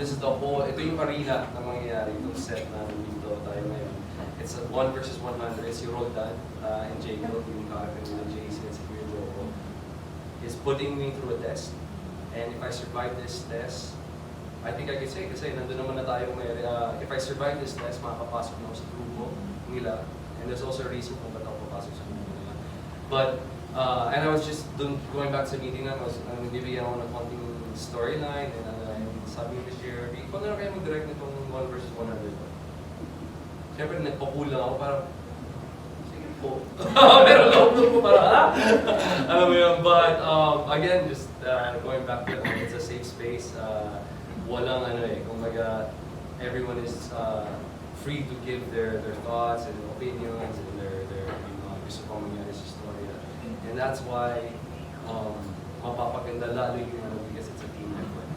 This is the whole, ito yung arena na mangyayari, itong set na dito tayo ngayon. It's a 1 versus 100. Si Roldan and Jacob, yung character nila, JC and si Kuya Joko, is putting me through a test. And if I survive this test, I think I can say, kasi nandun naman na tayo ngayon, if I survive this test, makakapasok na ako sa grupo nila. And there's also a reason kung ba't ako papasok sa grupo nila. But, and I was just going back sa meeting na, nagbibigyan ako ng konting storyline, and sabi ko si Jeremy, kung na kayo mag-direct nitong 1 versus 100 ba? Siyempre, nagpakulang ako, parang, sige po. Pero loob ko parang, alam mo yun, but again, just going back to it, it's a safe space. Walang kumbaga, everyone is free to give their thoughts and opinions and their gusto pang mangyari sa storya. And that's why mapapaganda lalo yung because it's a team effort.